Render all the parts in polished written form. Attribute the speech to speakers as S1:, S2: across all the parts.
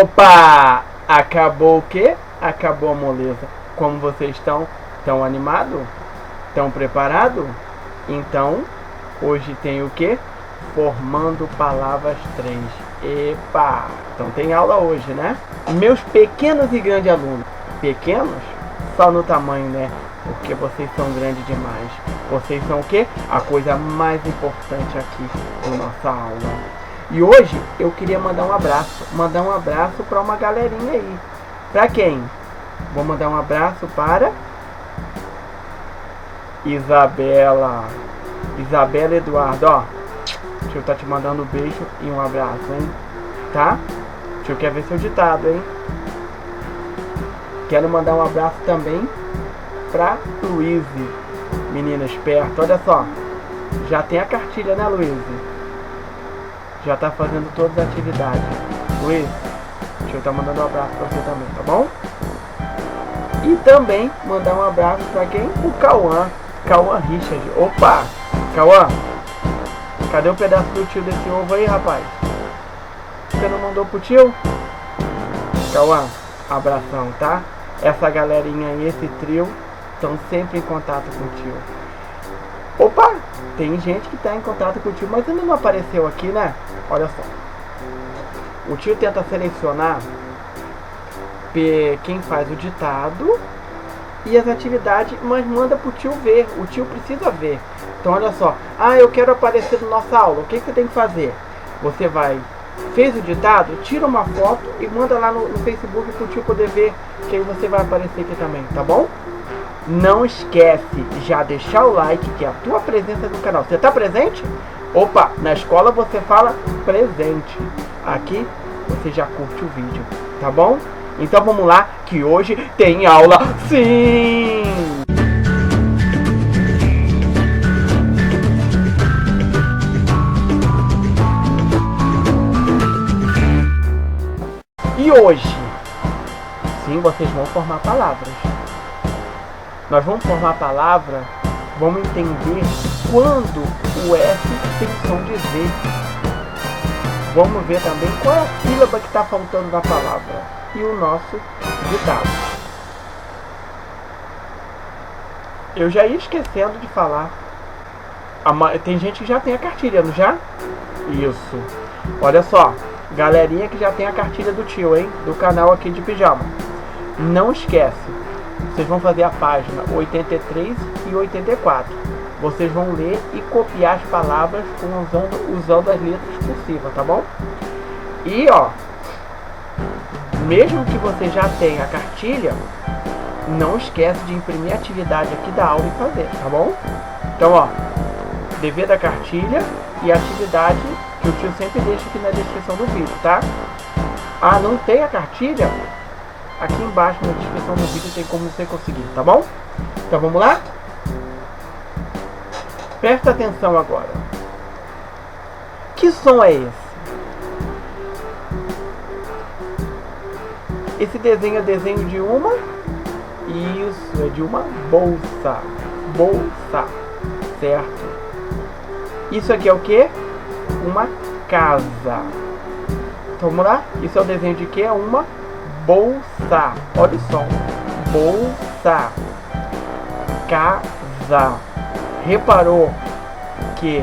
S1: Opa! Acabou o quê? Acabou a moleza. Como vocês estão? Tão animados? Tão preparados? Então, hoje tem o quê? Formando palavras 3. Epa! Então tem aula hoje, né? Meus pequenos e grandes alunos. Pequenos? Só no tamanho, né? Porque vocês são grandes demais. Vocês são o quê? A coisa mais importante aqui na nossa aula. E hoje eu queria mandar um abraço. Mandar um abraço para uma galerinha aí. Para quem? Vou mandar um abraço para Isabela. Isabela Eduardo, ó. O tio tá te mandando um beijo e um abraço, hein? Tá? O tio quer ver seu ditado, hein? Quero mandar um abraço também pra Luíse. Menina esperta, olha só. Já tem a cartilha, né, Luíse? Já tá fazendo todas as atividades. Luíse, o tio tá mandando um abraço pra você também, tá bom? E também mandar um abraço pra quem? O Cauã. Cauã Richard. Opa! Cauã, cadê o pedaço do tio desse ovo aí, rapaz? Você não mandou pro tio? Cauã, abração, tá? Essa galerinha aí, esse trio, estão sempre em contato com o tio. Opa! Tem gente que tá em contato com o tio, mas ainda não apareceu aqui, né? Olha só. O tio tenta selecionar quem faz o ditado e as atividades, mas manda pro tio ver. O tio precisa ver. Então olha só. Ah, eu quero aparecer na nossa aula. O que você tem que fazer? Você vai, fez o ditado, tira uma foto e manda lá no Facebook pro tio poder ver, que aí você vai aparecer aqui também, tá bom? Não esquece de já deixar o like, que é a tua presença no canal. Você tá presente? Opa, na escola você fala presente. Aqui você já curte o vídeo, tá bom? Então vamos lá, que hoje tem aula sim! E hoje, sim, vocês vão formar palavras. Nós vamos formar a palavra, vamos entender quando o S tem som de Z. Vamos ver também qual é a sílaba que está faltando na palavra. E o nosso ditado. Eu já ia esquecendo de falar. Tem gente que já tem a cartilha, não já? Isso. Olha só, galerinha que já tem a cartilha do tio, hein? Do canal aqui de Pijama. Não esquece. Vocês vão fazer a página 83 e 84. Vocês vão ler e copiar as palavras usando as letras cursivas, tá bom? E ó, mesmo que você já tenha a cartilha, não esquece de imprimir a atividade aqui da aula e fazer, tá bom? Então ó, dever da cartilha e a atividade que o tio sempre deixa aqui na descrição do vídeo, tá? Ah, não tem a cartilha? Aqui embaixo na descrição do vídeo tem como você conseguir, tá bom? Então vamos lá? Presta atenção agora. Que som é esse? Esse desenho é desenho de uma? Isso, é de uma bolsa. Bolsa, certo? Isso aqui é o que? Uma casa. Então vamos lá? Isso é o desenho de que? É uma bolsa. Olha o som. Bolsa. Casa. Reparou que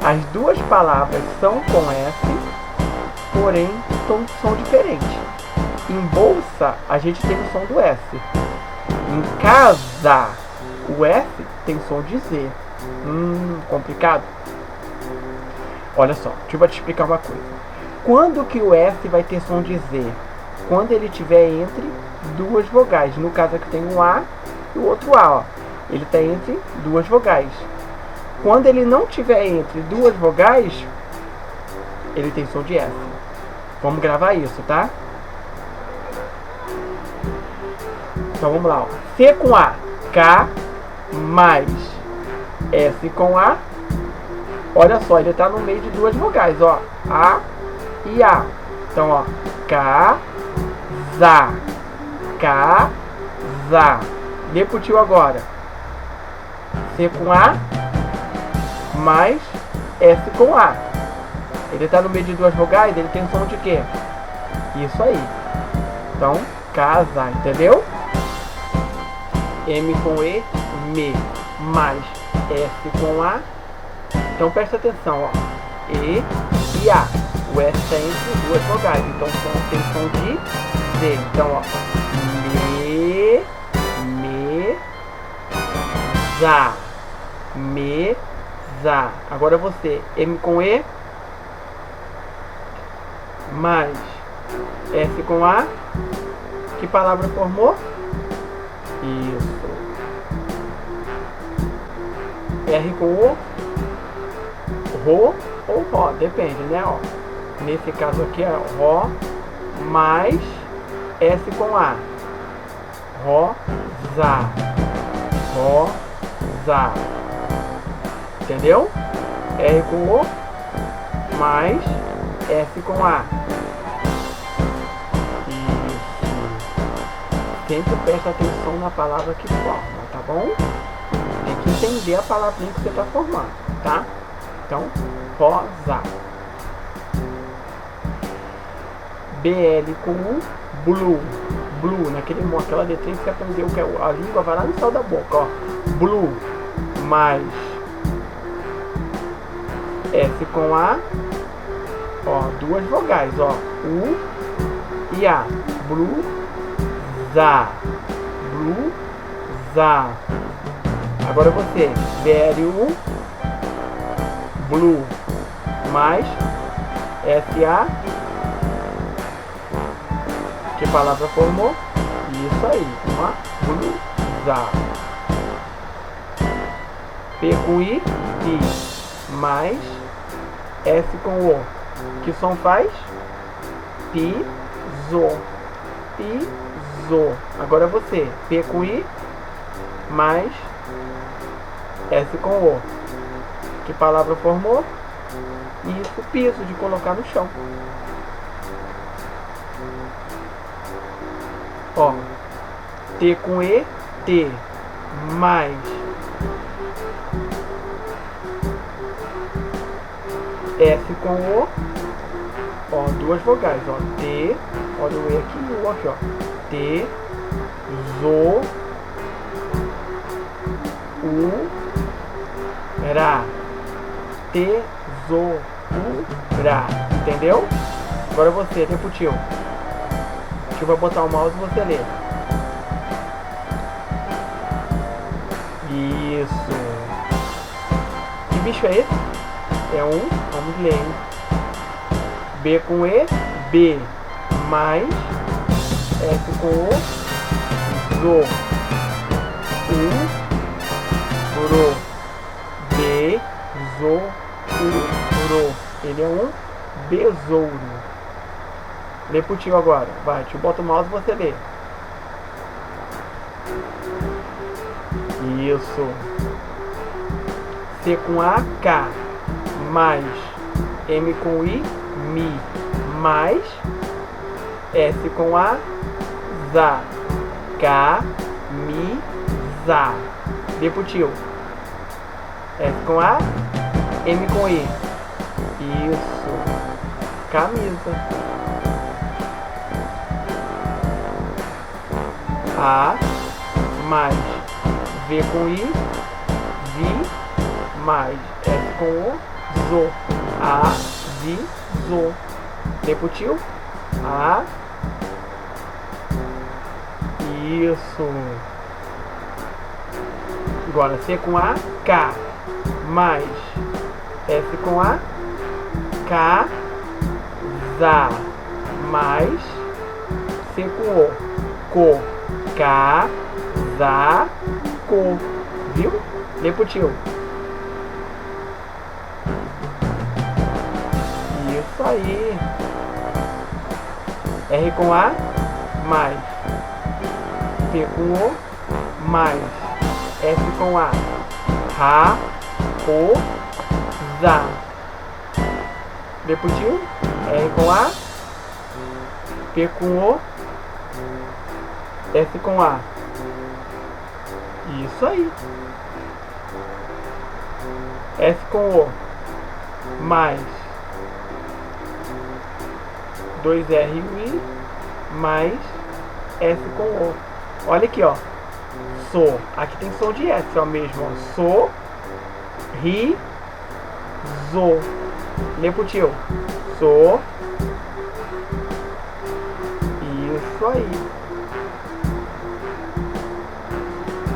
S1: as duas palavras são com S, porém são diferentes. Em bolsa, a gente tem o som do S. Em casa, o S tem som de Z. Complicado? Olha só, deixa eu te explicar uma coisa. Quando que o S vai ter som de Z? Quando ele estiver entre duas vogais. No caso aqui tem um A e o outro A, ó. Ele está entre duas vogais. Quando ele não estiver entre duas vogais, ele tem som de S. Vamos gravar isso, tá? Então vamos lá, ó. C com A, K mais S com A. Olha só, ele está no meio de duas vogais, ó. A e A. Então, ó, casa. Casa. Dê pro tio agora. C com A mais S com A. Ele está no meio de duas vogais, ele tem som de quê? Isso aí. Então, casa, entendeu? M com E, me, mais S com A. Então presta atenção, ó. E e A. O S está entre duas vogais, então tem som de Z. Então, ó. Mesa. Mesa. Agora você, M com E, mais S com A. Que palavra formou? Isso. R com O, Ro ou Ró, depende, né? Ó. Nesse caso aqui é Ró mais S com A. Rosa. Rosa. Entendeu? R com O mais S com A. Sempre presta atenção na palavra que forma, tá bom? Tem que entender a palavrinha que você está formando, tá? Então, rosa. BL com U, blue. Blue, aquela letrinha que você aprendeu, que a língua vai lá no céu da boca, ó. Blue, mais S com A, ó, duas vogais, ó. U e A. Blue. Blusa. Agora você, BLU, blue, mais SA. Que palavra formou? Isso aí, uma blusa. P com I, mais S com O. Que som faz? Piso. Piso. Agora você, P com I, mais S com O. Que palavra formou? Isso, piso, de colocar no chão. Ó, T com E, T, mais S com O, ó, duas vogais, ó, T, olha o E aqui e o aqui, ó, T, Zo, U, Ra, tesoura, entendeu? Agora você, tempo tio. Tio vai botar o mouse e você lê. Isso. Que bicho é esse? É um, vamos ler, hein? B com E, B, mais S com O, Zo, U, Ro, B, Zo, U, Ro. Ele é um besouro. Lê pro tio agora. Vai, tio bota o mouse e você lê. Isso. C com A, K, mais M com I, Mi, mais S com A, Za, K, Mi, Za. Lê pro tio. S com A, M com I. Isso. Camisa. A, mais V com I, Vi, mais S com O, Zo. A, Vi, Zo. Repetiu? A. Isso. Agora C com A, K, mais S com A, K, Za, mais C com O, Co. Casaco. Viu? Repetiu. Isso aí. R com A, mais P com O, mais S com A. Raposa. Repetiu. R com A, P com O, S com A. Isso aí. S com O, mais 2 R e o I, mais S com O. Olha aqui, ó. So. Aqui tem som de S, ó, mesmo, ó. So, ri, zo. Lê pro tio. So. Isso aí.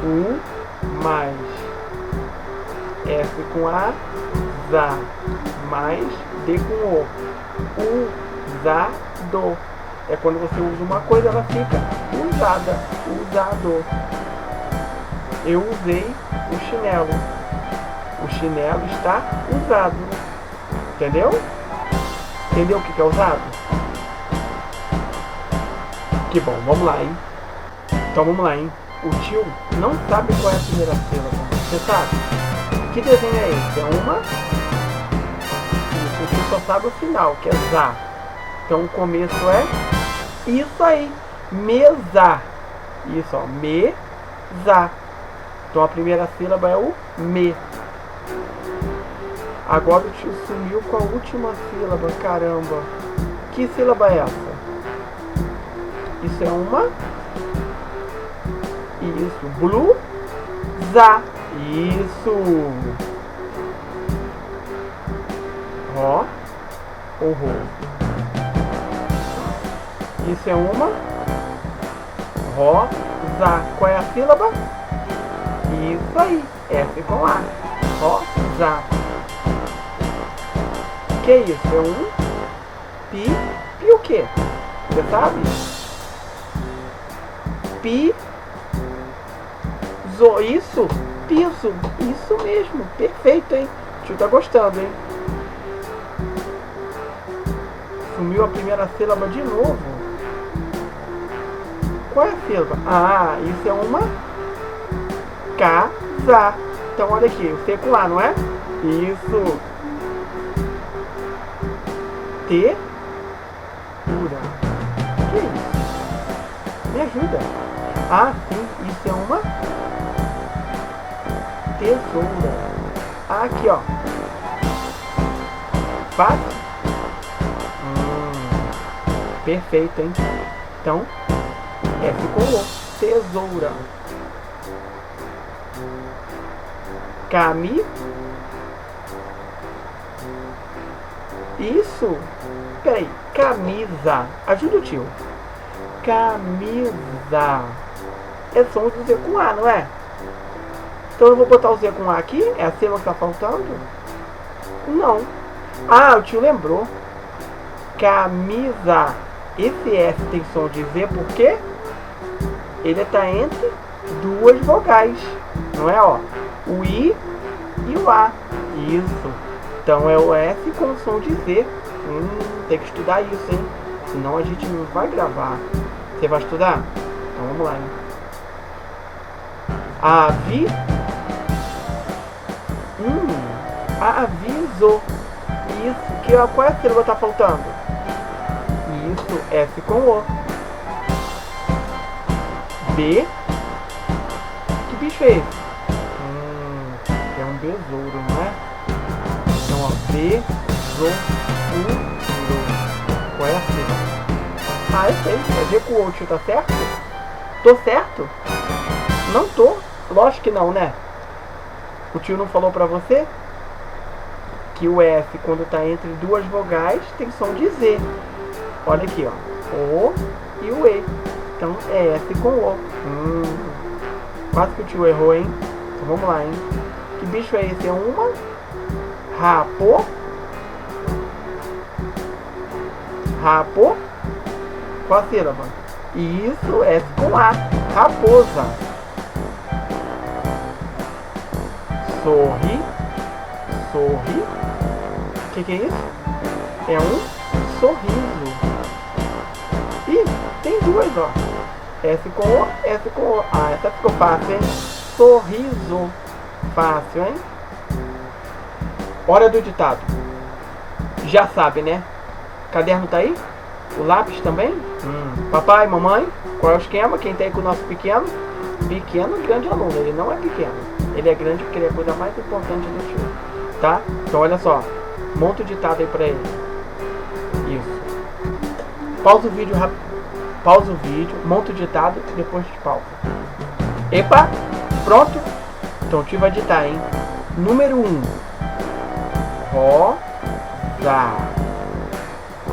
S1: U mais S com A, za, mais D com O. Usado. É quando você usa uma coisa, ela fica usada. Usado. Eu usei o chinelo. O chinelo está usado. Entendeu? Entendeu o que é usado? Que bom, vamos lá, hein? Então vamos lá, hein? O tio não sabe qual é a primeira sílaba. Você sabe? Que desenho é esse? É uma? Isso, o tio só sabe o final, que é za. Então o começo é isso aí. Mesa. Isso, ó. Mesa. Então a primeira sílaba é o me. Agora o tio sumiu com a última sílaba. Caramba. Que sílaba é essa? Isso é uma... Isso. Blusa. Isso. Ó. Horror. Isso é uma... Rosa. Qual é a sílaba? Isso aí. S com A. Rosa. Que é isso? É um... Pi. Pi o quê? Você sabe? Pi... Isso, piso, isso mesmo, perfeito, hein? O tio tá gostando, hein? Sumiu a primeira sílaba de novo. Qual é a sílaba? Ah, isso é uma casa. Então olha aqui, o C com A, não é? Isso. T. Pura. Que é isso? Me ajuda. Ah, sim, isso é uma tesoura. Aqui, ó. Fácil? Perfeito, hein? Então, S com O. Tesoura. Isso. Peraí. Camisa. Ajuda o tio. Camisa. É som de Z com A, não é? Então eu vou botar o Z com A aqui? É a sílaba que tá faltando? Não. Ah, o tio lembrou. Camisa. Esse S tem som de Z porque ele está entre duas vogais. Não é, ó? O I e o A. Isso. Então é o S com som de Z. Tem que estudar isso, hein? Senão a gente não vai gravar. Você vai estudar? Então vamos lá, hein? Aviso. Isso. Qual é a sílaba que tá faltando? Isso. S com O. B. Que bicho é esse? É um besouro, não é? Então, ó. Besouro. Qual é a sílaba? Ah, eu sei. É V com O, tio, tá certo? Tô certo? Não tô. Lógico que não, né? O tio não falou pra você? Que o F, quando tá entre duas vogais, tem som de Z. Olha aqui, ó. O e o E. Então é S com O. Quase que o tio errou, hein? Então vamos lá, hein? Que bicho é esse? É uma... Rapo. Rapo. Qual a sílaba? Isso, S com A. Raposa. Sorri. Sorri. O que é isso? É um sorriso. Ih, tem duas, ó. S com O, S com O. Ah, essa ficou fácil, hein? Sorriso. Fácil, hein? Hora do ditado. Já sabe, né? Caderno tá aí? O lápis também? Papai, mamãe, qual é o esquema? Quem tá aí com o nosso pequeno? Pequeno, grande aluno. Ele não é pequeno. Ele é grande porque ele é a coisa mais importante do tio. Tá? Então olha só. Monta o ditado aí pra ele. Isso. Pausa o vídeo rápido. Pausa o vídeo, monta o ditado e depois pausa. Epa! Pronto? Então o tio vai ditar, hein? Número 1. Rosa.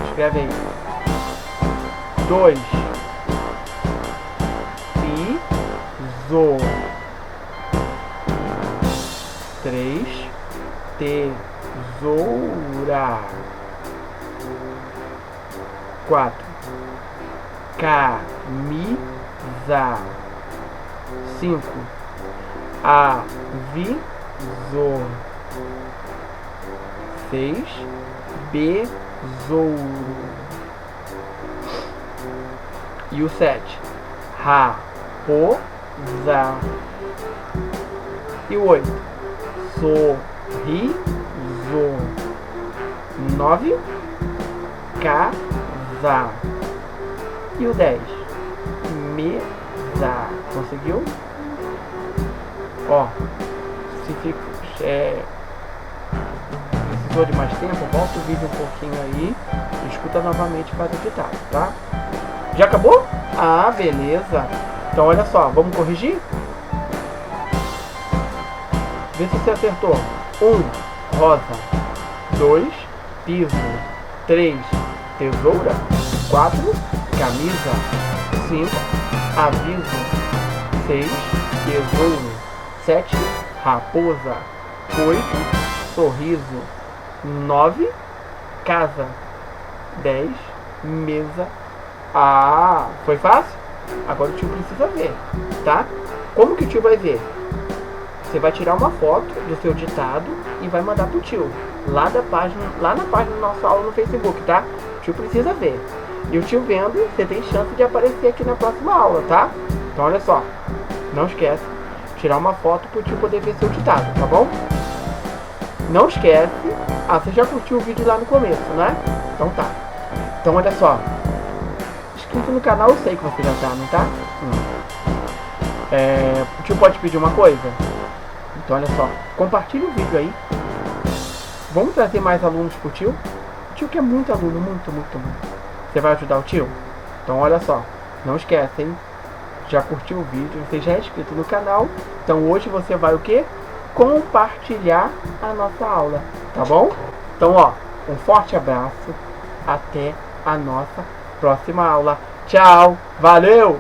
S1: Escreve aí. 2. Piso. 3. Tesoura. 4. Camisa. 5. Aviso. 6. Besouro. E o 7. Raposa. E o 8. Sorriso. 9. Casa. E o 10. Mesa. Conseguiu? Ó, se fica, precisou de mais tempo, volta o vídeo um pouquinho aí, escuta novamente e faz o ditado, tá? Já acabou? Ah, beleza. Então olha só, vamos corrigir? Vê se você acertou. 1. Rosa. 2. Piso. 3. Tesoura. 4. Camisa. 5. Aviso. 6. Tesouro. 7. Raposa. 8. Sorriso. 9. Casa. 10. Mesa. Ah, foi fácil? Agora o tio precisa ver, tá? Como que o tio vai ver? Você vai tirar uma foto do seu ditado e vai mandar pro tio lá na página da nossa aula no Facebook, tá? O tio precisa ver. E o tio vendo, você tem chance de aparecer aqui na próxima aula, tá? Então olha só, não esquece, tirar uma foto pro tio poder ver seu ditado, tá bom? Não esquece. Ah, você já curtiu o vídeo lá no começo, né? Então tá. Então olha só, inscrito no canal, eu sei que você já tá, não tá? O tio pode pedir uma coisa? Então olha só, compartilha o vídeo aí. Vamos trazer mais alunos pro tio? O tio quer muito aluno, muito. Você vai ajudar o tio? Então olha só, não esquece, hein? Já curtiu o vídeo, você já é inscrito no canal. Então hoje você vai o quê? Compartilhar a nossa aula, tá bom? Então ó, um forte abraço, até a nossa próxima aula. Tchau, valeu!